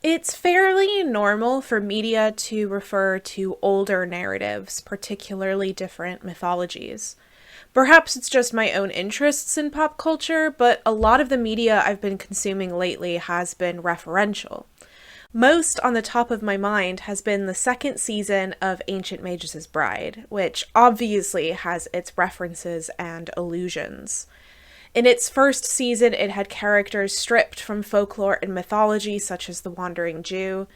It's fairly normal for media to refer to older narratives, particularly different mythologies. Perhaps it's just my own interests in pop culture, but a lot of the media I've been consuming lately has been referential. Most on the top of my mind has been the second season of Ancient Magus Bride, which obviously has its references and allusions. In its first season, it had characters stripped from folklore and mythology, such as the Wandering Jew.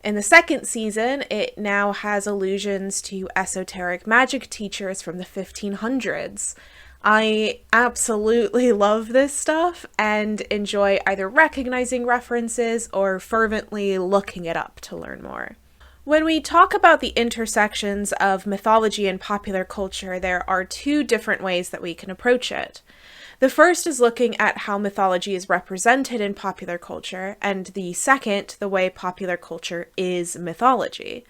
In the second season, it now has allusions to esoteric magic teachers from the 1500s. I absolutely love this stuff and enjoy either recognizing references or fervently looking it up to learn more. When we talk about the intersections of mythology and popular culture, there are two different ways that we can approach it. The first is looking at how mythology is represented in popular culture, and the second, the way popular culture is mythology.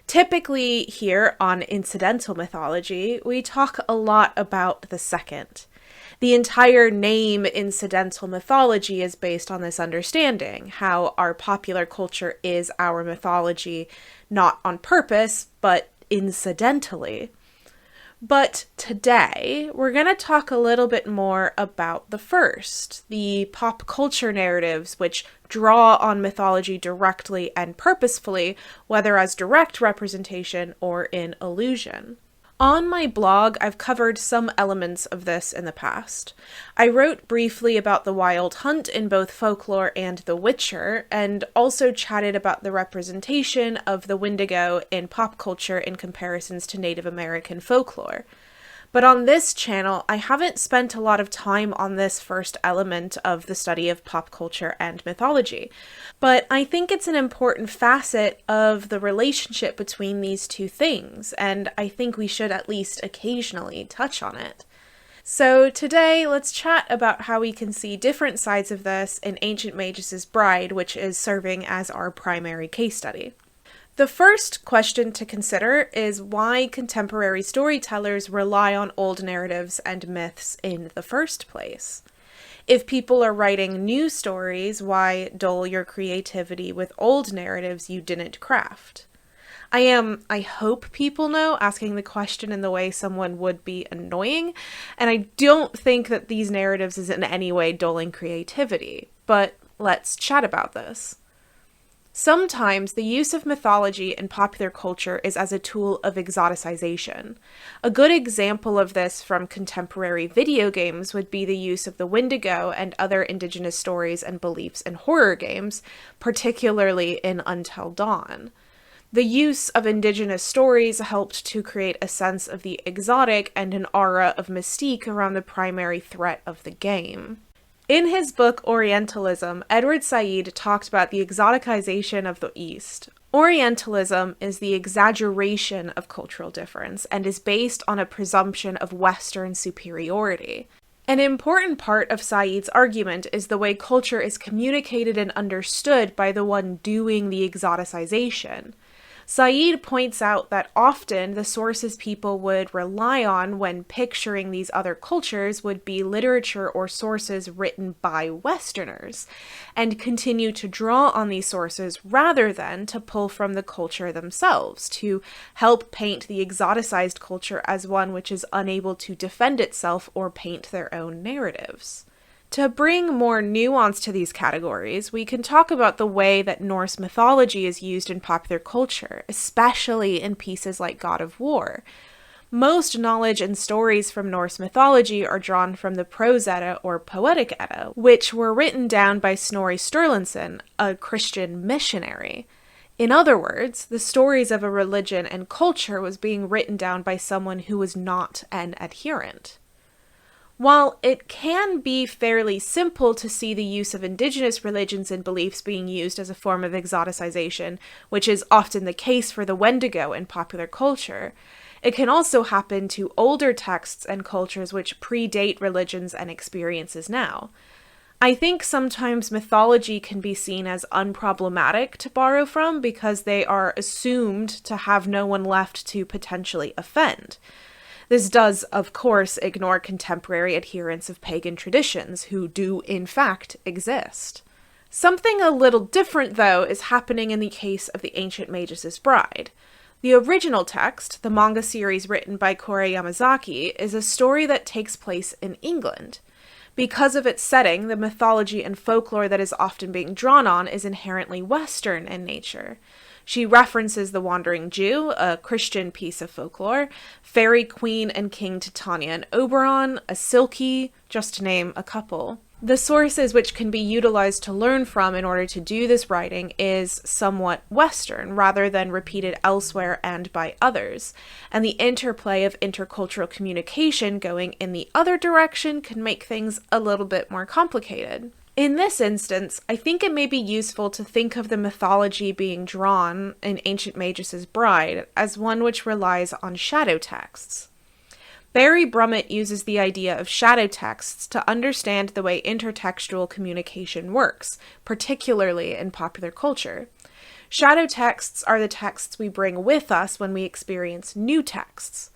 Typically, here on Incidental Mythology, we talk a lot about the second. The entire name Incidental Mythology is based on this understanding, how our popular culture is our mythology, not on purpose, but incidentally. But today, we're going to talk a little bit more about the first, the pop culture narratives which draw on mythology directly and purposefully, whether as direct representation or in allusion. On my blog, I've covered some elements of this in the past. I wrote briefly about the Wild Hunt in both folklore and The Witcher, and also chatted about the representation of the Wendigo in pop culture in comparisons to Native American folklore. But on this channel, I haven't spent a lot of time on this first element of the study of pop culture and mythology. But I think it's an important facet of the relationship between these two things, and I think we should at least occasionally touch on it. So today, let's chat about how we can see different sides of this in Ancient Magus Bride, which is serving as our primary case study. The first question to consider is why contemporary storytellers rely on old narratives and myths in the first place. If people are writing new stories, why dull your creativity with old narratives you didn't craft? I hope people know, asking the question in the way someone would be annoying, and I don't think that these narratives is in any way dulling creativity, but let's chat about this. Sometimes the use of mythology in popular culture is as a tool of exoticization. A good example of this from contemporary video games would be the use of the Wendigo and other indigenous stories and beliefs in horror games, particularly in Until Dawn. The use of indigenous stories helped to create a sense of the exotic and an aura of mystique around the primary threat of the game. In his book Orientalism, Edward Said talked about the exoticization of the East. Orientalism is the exaggeration of cultural difference and is based on a presumption of Western superiority. An important part of Said's argument is the way culture is communicated and understood by the one doing the exoticization. Said points out that often the sources people would rely on when picturing these other cultures would be literature or sources written by Westerners, and continue to draw on these sources rather than to pull from the culture themselves, to help paint the exoticized culture as one which is unable to defend itself or paint their own narratives. To bring more nuance to these categories, we can talk about the way that Norse mythology is used in popular culture, especially in pieces like God of War. Most knowledge and stories from Norse mythology are drawn from the Prose Edda or Poetic Edda, which were written down by Snorri Sturluson, a Christian missionary. In other words, the stories of a religion and culture was being written down by someone who was not an adherent. While it can be fairly simple to see the use of indigenous religions and beliefs being used as a form of exoticization, which is often the case for the Wendigo in popular culture, it can also happen to older texts and cultures which predate religions and experiences now. I think sometimes mythology can be seen as unproblematic to borrow from because they are assumed to have no one left to potentially offend. This does, of course, ignore contemporary adherents of pagan traditions, who do, in fact, exist. Something a little different, though, is happening in the case of the Ancient Magus Bride. The original text, the manga series written by Kore Yamazaki, is a story that takes place in England. Because of its setting, the mythology and folklore that is often being drawn on is inherently Western in nature. She references the Wandering Jew, a Christian piece of folklore, Fairy Queen and King Titania and Oberon, a Silky, just to name a couple. The sources which can be utilized to learn from in order to do this writing is somewhat Western, rather than repeated elsewhere and by others, and the interplay of intercultural communication going in the other direction can make things a little bit more complicated. In this instance, I think it may be useful to think of the mythology being drawn in Ancient Magus Bride as one which relies on shadow texts. Barry Brummett uses the idea of shadow texts to understand the way intertextual communication works, particularly in popular culture. Shadow texts are the texts we bring with us when we experience new texts.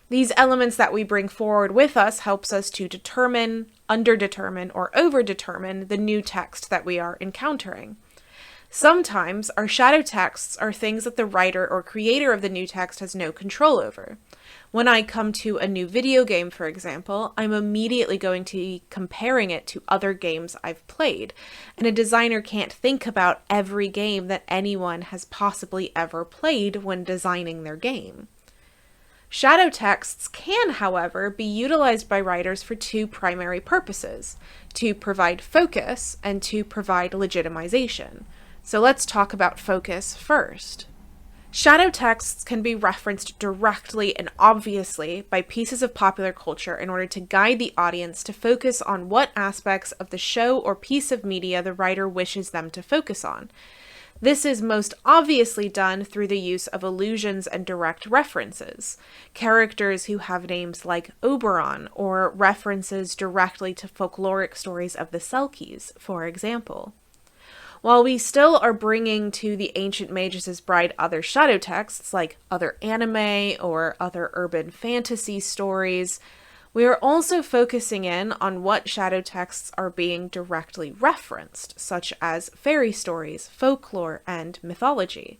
These elements that we bring forward with us helps us to determine, underdetermine, or overdetermine the new text that we are encountering. Sometimes our shadow texts are things that the writer or creator of the new text has no control over. When I come to a new video game, for example, I'm immediately going to be comparing it to other games I've played, and a designer can't think about every game that anyone has possibly ever played when designing their game. Shadow texts can, however, be utilized by writers for two primary purposes: to provide focus and to provide legitimization. So let's talk about focus first. Shadow texts can be referenced directly and obviously by pieces of popular culture in order to guide the audience to focus on what aspects of the show or piece of media the writer wishes them to focus on. This is most obviously done through the use of allusions and direct references, characters who have names like Oberon, or references directly to folkloric stories of the Selkies, for example. While we still are bringing to the Ancient Magus Bride other shadow texts, like other anime or other urban fantasy stories, we are also focusing in on what shadow texts are being directly referenced, such as fairy stories, folklore, and mythology.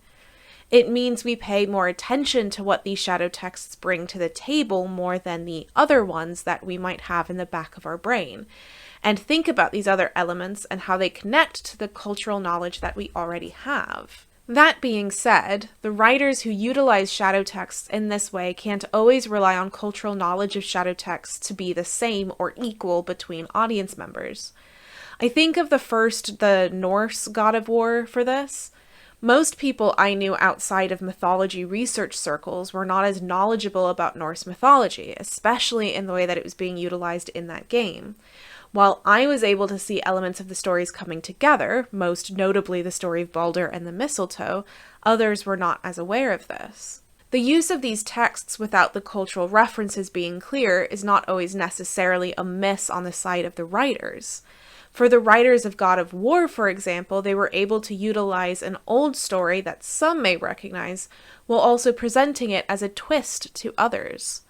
It means we pay more attention to what these shadow texts bring to the table more than the other ones that we might have in the back of our brain, and think about these other elements and how they connect to the cultural knowledge that we already have. That being said, the writers who utilize shadow texts in this way can't always rely on cultural knowledge of shadow texts to be the same or equal between audience members. I think of the Norse god of war for this. Most people I knew outside of mythology research circles were not as knowledgeable about Norse mythology, especially in the way that it was being utilized in that game. While I was able to see elements of the stories coming together, most notably the story of Balder and the mistletoe, others were not as aware of this. The use of these texts without the cultural references being clear is not always necessarily a miss on the side of the writers. For the writers of God of War, for example, they were able to utilize an old story that some may recognize, while also presenting it as a twist to others.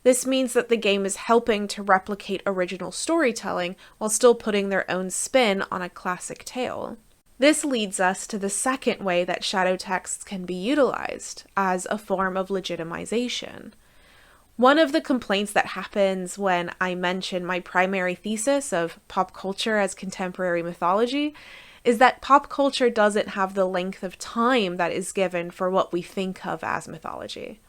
This means that the game is helping to replicate original storytelling while still putting their own spin on a classic tale. This leads us to the second way that shadow texts can be utilized, as a form of legitimization. One of the complaints that happens when I mention my primary thesis of pop culture as contemporary mythology is that pop culture doesn't have the length of time that is given for what we think of as mythology.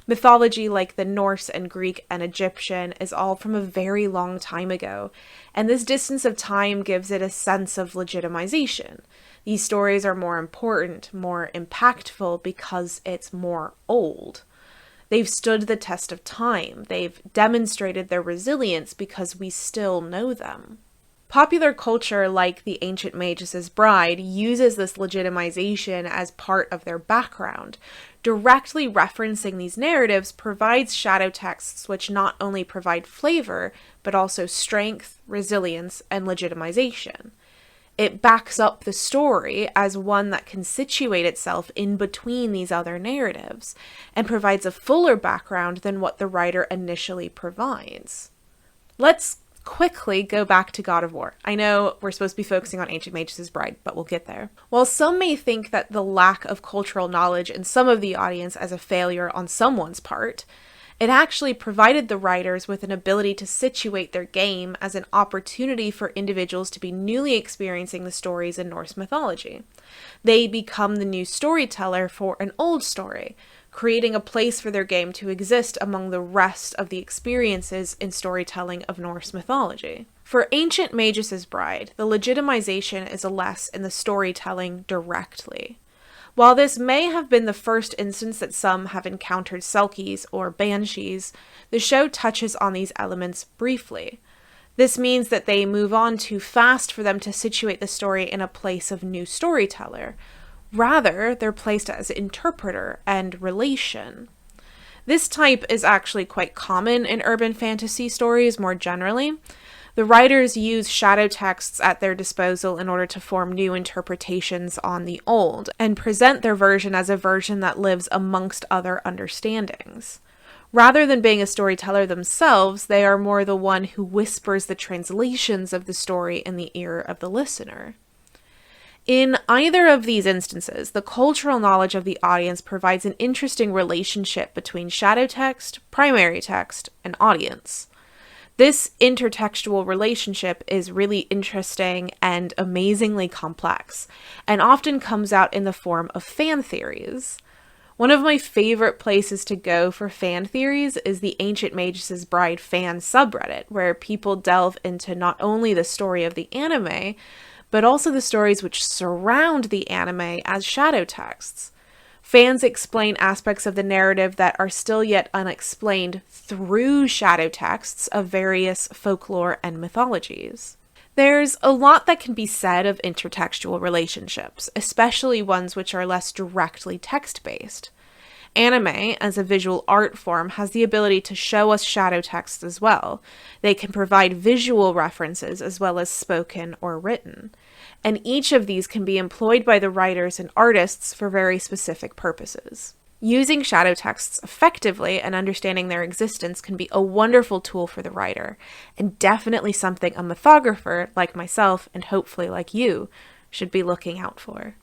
Mythology like the Norse and Greek and Egyptian is all from a very long time ago, and this distance of time gives it a sense of legitimization. These stories are more important, more impactful because it's more old. They've stood the test of time. They've demonstrated their resilience because we still know them. Popular culture like the Ancient Magus Bride uses this legitimization as part of their background. Directly referencing these narratives provides shadow texts which not only provide flavor, but also strength, resilience, and legitimization. It backs up the story as one that can situate itself in between these other narratives, and provides a fuller background than what the writer initially provides. Let's quickly go back to God of War. I know we're supposed to be focusing on Ancient Magus Bride, but we'll get there. While some may think that the lack of cultural knowledge in some of the audience as a failure on someone's part, it actually provided the writers with an ability to situate their game as an opportunity for individuals to be newly experiencing the stories in Norse mythology. They become the new storyteller for an old story, creating a place for their game to exist among the rest of the experiences in storytelling of Norse mythology. For Ancient Magus Bride, the legitimization is less in the storytelling directly. While this may have been the first instance that some have encountered selkies or banshees, the show touches on these elements briefly. This means that they move on too fast for them to situate the story in a place of new storyteller. Rather, they're placed as interpreter and relation. This type is actually quite common in urban fantasy stories more generally. The writers use shadow texts at their disposal in order to form new interpretations on the old, and present their version as a version that lives amongst other understandings. Rather than being a storyteller themselves, they are more the one who whispers the translations of the story in the ear of the listener. In either of these instances, the cultural knowledge of the audience provides an interesting relationship between shadow text, primary text, and audience. This intertextual relationship is really interesting and amazingly complex, and often comes out in the form of fan theories. One of my favorite places to go for fan theories is the Ancient Magus Bride fan subreddit, where people delve into not only the story of the anime, but also the stories which surround the anime as shadow texts. Fans explain aspects of the narrative that are still yet unexplained through shadow texts of various folklore and mythologies. There's a lot that can be said of intertextual relationships, especially ones which are less directly text-based. Anime, as a visual art form, has the ability to show us shadow texts as well. They can provide visual references as well as spoken or written. And each of these can be employed by the writers and artists for very specific purposes. Using shadow texts effectively and understanding their existence can be a wonderful tool for the writer, and definitely something a mythographer like myself, and hopefully like you, should be looking out for.